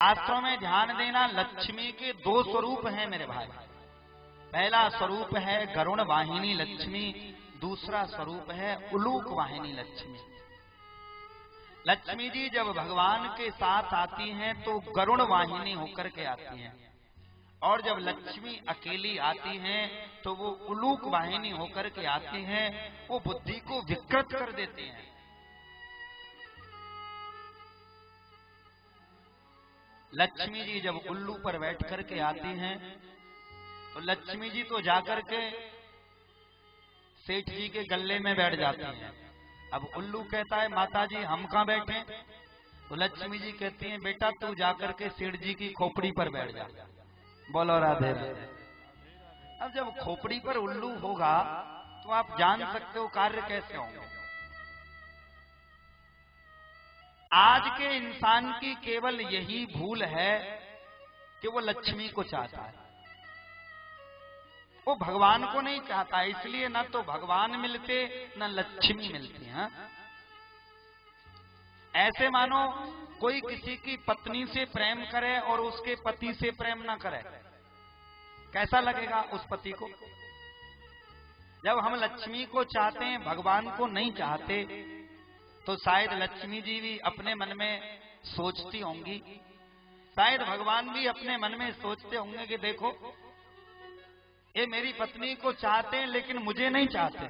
शास्त्रों में ध्यान देना, लक्ष्मी के दो स्वरूप हैं मेरे भाई। पहला स्वरूप है गरुण वाहिनी लक्ष्मी, दूसरा स्वरूप है उलूक वाहिनी लक्ष्मी। लक्ष्मी जी जब भगवान के साथ आती हैं तो गरुण वाहिनी होकर के आती हैं, और जब लक्ष्मी अकेली आती हैं तो वो उलूक वाहिनी होकर के आती हैं। वो बुद्धि को विकृत कर देती हैं। लक्ष्मी जी जब उल्लू पर बैठ करके आती हैं तो लक्ष्मी जी तो जाकर के सेठ जी के गले में बैठ जाती हैं। अब उल्लू कहता है माता जी हम कहाँ बैठे? तो लक्ष्मी जी कहती हैं बेटा तू जाकर के सेठ जी की खोपड़ी पर बैठ जा। बोलो राधे राधे। अब जब खोपड़ी पर उल्लू होगा तो आप जान सकते हो कार्य कैसे होंगे। आज के इंसान की केवल यही भूल है कि वो लक्ष्मी को चाहता है, वो भगवान को नहीं चाहता। इसलिए न तो भगवान मिलते न लक्ष्मी मिलती है। ऐसे मानो कोई किसी की पत्नी से प्रेम करे और उसके पति से प्रेम ना करे, कैसा लगेगा उस पति को? जब हम लक्ष्मी को चाहते हैं भगवान को नहीं चाहते, तो शायद लक्ष्मी जी भी अपने मन में सोचती होंगी, शायद भगवान भी अपने मन में सोचते होंगे कि देखो ये मेरी पत्नी को चाहते हैं लेकिन मुझे नहीं चाहते।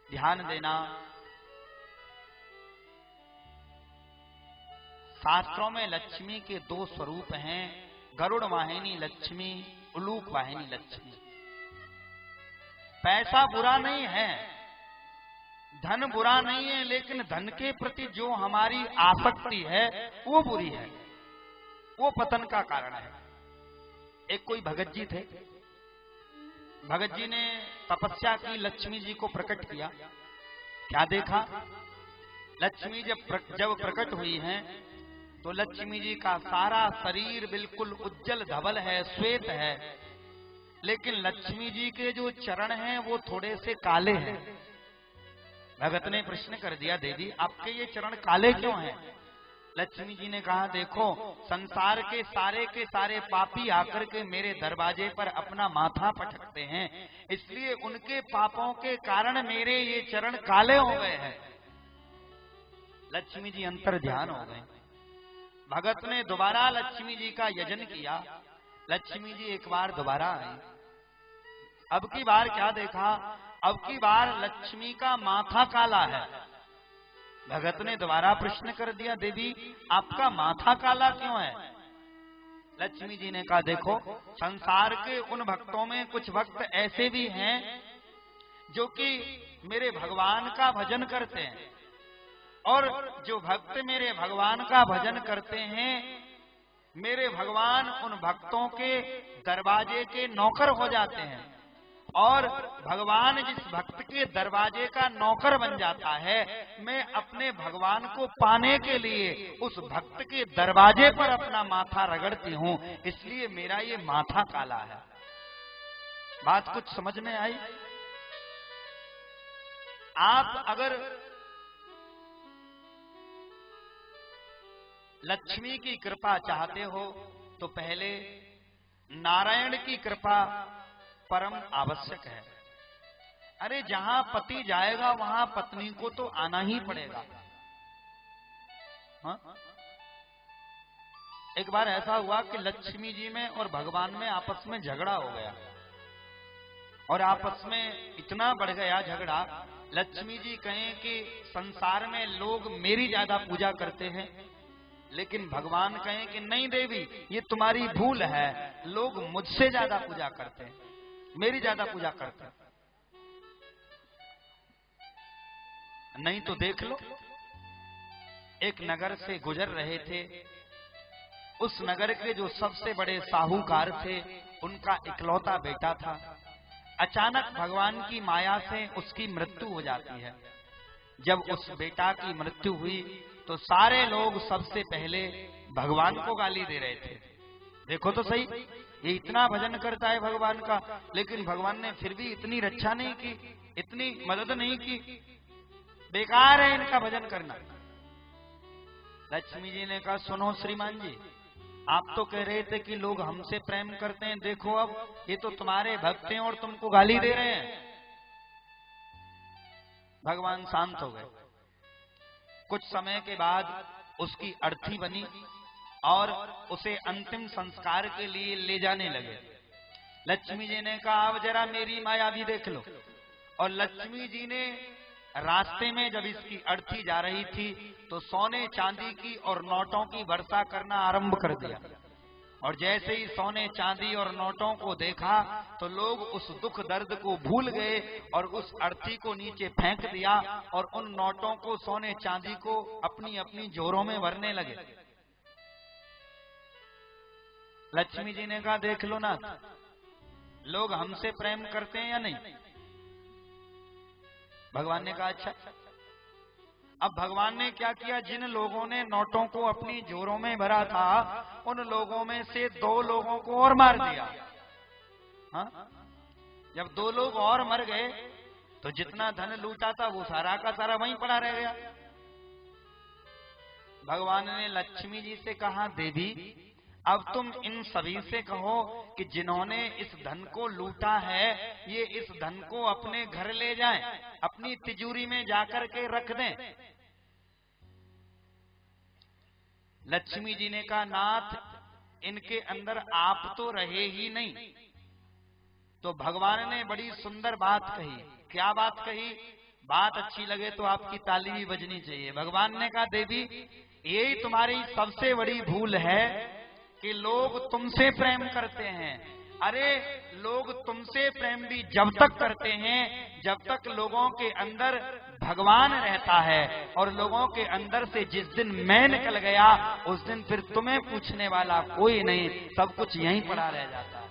ध्यान देना, शास्त्रों में लक्ष्मी के दो स्वरूप हैं, गरुड़ वाहिनी लक्ष्मी, उलूक वाहिनी लक्ष्मी। पैसा बुरा नहीं है, धन बुरा नहीं है, लेकिन धन के प्रति जो हमारी आसक्ति है वो बुरी है, वो पतन का कारण है। एक कोई भगत जी थे, भगत जी ने तपस्या की, लक्ष्मी जी को प्रकट किया। क्या देखा? लक्ष्मी जब प्रकट हुई हैं तो लक्ष्मी जी का सारा शरीर बिल्कुल उज्जवल धवल है, श्वेत है, लेकिन लक्ष्मी जी के जो चरण हैं वो थोड़े से काले हैं। भगत ने प्रश्न कर दिया देवी आपके ये चरण काले क्यों हैं? लक्ष्मी जी ने कहा देखो संसार के सारे पापी आकर के मेरे दरवाजे पर अपना माथा पटकते हैं, इसलिए उनके पापों के कारण मेरे ये चरण काले हो गए हैं। लक्ष्मी जी अंतर ध्यान हो गए। भगत ने दोबारा लक्ष्मी जी का यजन किया। लक्ष्मी जी एक बार दोबारा आई। अब की बार क्या देखा? अब की बार लक्ष्मी का माथा काला है। भगत ने दोबारा प्रश्न कर दिया देवी आपका माथा काला क्यों है? लक्ष्मी जी ने कहा देखो संसार के उन भक्तों में कुछ भक्त ऐसे भी हैं जो कि मेरे भगवान का भजन करते हैं, और जो भक्त मेरे भगवान का भजन करते हैं, मेरे भगवान उन भक्तों के दरवाजे के नौकर हो जाते हैं, और भगवान जिस भक्त के दरवाजे का नौकर बन जाता है, मैं अपने भगवान को पाने के लिए उस भक्त के दरवाजे पर अपना माथा रगड़ती हूं, इसलिए मेरा ये माथा काला है। बात कुछ समझ में आई? आप अगर लक्ष्मी की कृपा चाहते हो तो पहले नारायण की कृपा परम आवश्यक है। अरे जहां पति जाएगा वहां पत्नी को तो आना ही पड़ेगा। हाँ? एक बार ऐसा हुआ कि लक्ष्मी जी में और भगवान में आपस में झगड़ा हो गया, और आपस में इतना बढ़ गया झगड़ा, लक्ष्मी जी कहें कि संसार में लोग मेरी ज्यादा पूजा करते हैं, लेकिन भगवान कहें कि नहीं देवी ये तुम्हारी भूल है, लोग मुझसे ज्यादा पूजा करते हैं, मेरी ज्यादा पूजा करते हैं। नहीं तो देख लो, एक नगर से गुजर रहे थे, उस नगर के जो सबसे बड़े साहूकार थे उनका इकलौता बेटा था। अचानक भगवान की माया से उसकी मृत्यु हो जाती है। जब उस बेटा की मृत्यु हुई तो सारे लोग सबसे पहले भगवान को गाली दे रहे थे। देखो तो सही, ये इतना भजन करता है भगवान का, लेकिन भगवान ने फिर भी इतनी रक्षा नहीं की, इतनी मदद नहीं की, बेकार है इनका भजन करना। लक्ष्मी जी ने कहा सुनो श्रीमान जी, आप तो कह रहे थे कि लोग हमसे प्रेम करते हैं, देखो अब ये तो तुम्हारे भक्त हैं और तुमको गाली दे रहे हैं। भगवान शांत हो गए। कुछ समय के बाद उसकी अर्थी बनी और उसे अंतिम संस्कार के लिए ले जाने लगे। लक्ष्मी जी ने कहा अब जरा मेरी माया भी देख लो। और लक्ष्मी जी ने रास्ते में जब इसकी अर्थी जा रही थी तो सोने चांदी की और नोटों की वर्षा करना आरंभ कर दिया। और जैसे ही सोने चांदी और नोटों को देखा तो लोग उस दुख दर्द को भूल गए और उस अर्थी को नीचे फेंक दिया और उन नोटों को, सोने चांदी को अपनी अपनी जोरों में भरने लगे। लक्ष्मी जी ने कहा देख लो ना, लोग हमसे प्रेम करते हैं या नहीं। भगवान ने कहा अच्छा। अब भगवान ने क्या किया, जिन लोगों ने नोटों को अपनी जोरों में भरा था उन लोगों में से 2 लोगों को और मार दिया। हाँ? जब 2 लोग और मर गए तो जितना धन लूटा था वो सारा का सारा वहीं पड़ा रह गया। भगवान ने लक्ष्मी जी से कहा देवी अब तुम इन सभी से कहो कि जिन्होंने इस धन को लूटा है ये इस धन को अपने घर ले जाएं, अपनी तिजोरी में जाकर के रख दें। लक्ष्मी जी ने कहा नाथ इनके अंदर आप तो रहे ही नहीं। तो भगवान ने बड़ी सुंदर बात कही। क्या बात कही? बात अच्छी लगे तो आपकी ताली भी बजनी चाहिए। भगवान ने कहा देवी यही तुम्हारी सबसे बड़ी भूल है कि लोग तुमसे प्रेम करते हैं। अरे लोग तुमसे प्रेम भी जब तक करते हैं जब तक लोगों के अंदर भगवान रहता है, और लोगों के अंदर से जिस दिन मैं निकल गया उस दिन फिर तुम्हें पूछने वाला कोई नहीं, सब कुछ यहीं पड़ा रह जाता है।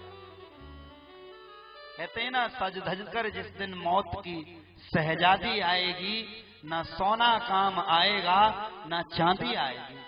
कहते हैं ना सज धज कर जिस दिन मौत की शहजादी आएगी, ना सोना काम आएगा ना चांदी आएगी।